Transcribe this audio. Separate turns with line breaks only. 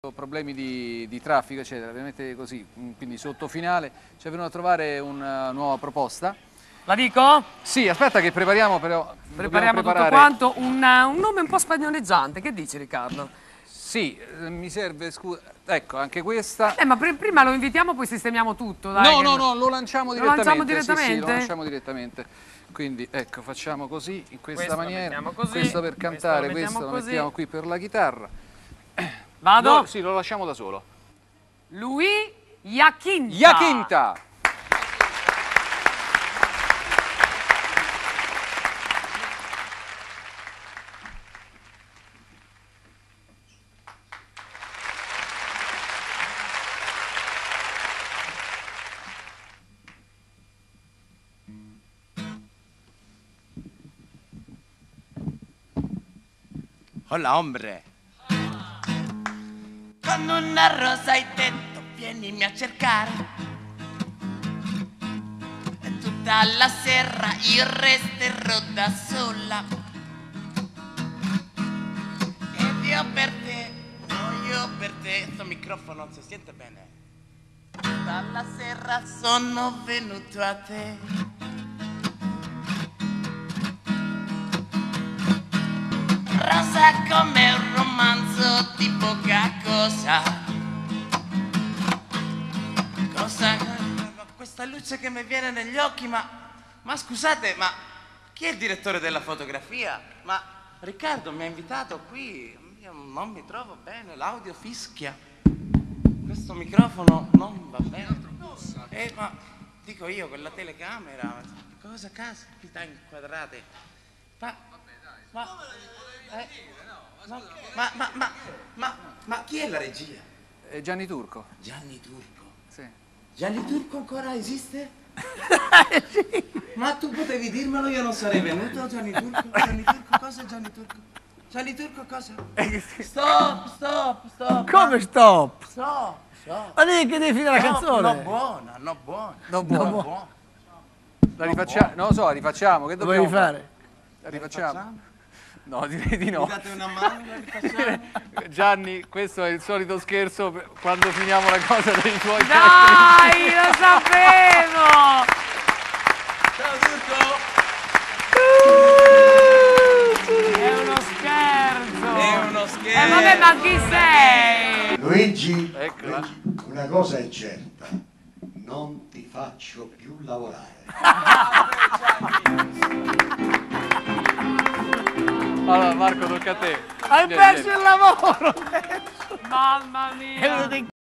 Problemi di traffico eccetera, ovviamente così, quindi sotto finale ci è venuto a trovare una nuova proposta.
La dico?
Sì, aspetta che prepariamo però.
Prepariamo tutto quanto, un nome un po' spagnoleggiante, che dici Riccardo?
Sì, mi serve, scusa, ecco anche questa.
Ma prima lo invitiamo poi sistemiamo tutto, dai.
No, lo lanciamo direttamente.
Lo lanciamo direttamente?
Sì, lo lanciamo direttamente. Quindi ecco, facciamo così, in questa
Questo
maniera.
così,
questo per cantare, questo lo
così.
mettiamo qui per la chitarra.
Vado?
No, sì, lo lasciamo da solo.
Luis Iaquinta.
Iaquinta!
Hola, hombre. Con una rosa hai detto vienimi a cercare e tutta la sera io resterò da sola ed io per te, no io per te, sto microfono non si sente bene, tutta la sera sono venuto a te. Rosa come un romanzo di poca cosa. Questa luce che mi viene negli occhi, ma scusate, ma chi è il direttore della fotografia? Ma Riccardo mi ha invitato qui, io non mi trovo bene, l'audio fischia. Questo microfono non va bene. Ma dico io con la telecamera, cosa caspita inquadrate? Ma chi è la regia?
Gianni Turco.
Gianni Turco.
Sì.
Gianni Turco ancora esiste? Ma tu potevi dirmelo, io non sarei venuto. Gianni Turco? Gianni Turco, cosa è Gianni Turco? Gianni Turco cosa? Stop.
Come stop?
Stop.
Ma devi che devi finire la canzone?
No, buona.
La rifacciamo? Non lo so, la rifacciamo. Che
Lo
dobbiamo
vuoi fare?
La rifacciamo? No, direi di no.
Mi date una mano, la rifacciamo?
Gianni, questo è il solito scherzo quando finiamo la cosa dei tuoi
Dai, lo sapevo!
Ciao Turco!
È uno scherzo!
È uno scherzo!
Vabbè, ma chi sei?
Luigi,
Eccola.
una cosa è certa, non ti faccio più lavorare.
Allora Marco, tocca a te.
Hai
Vieni,
perso il lavoro!
Mamma mia!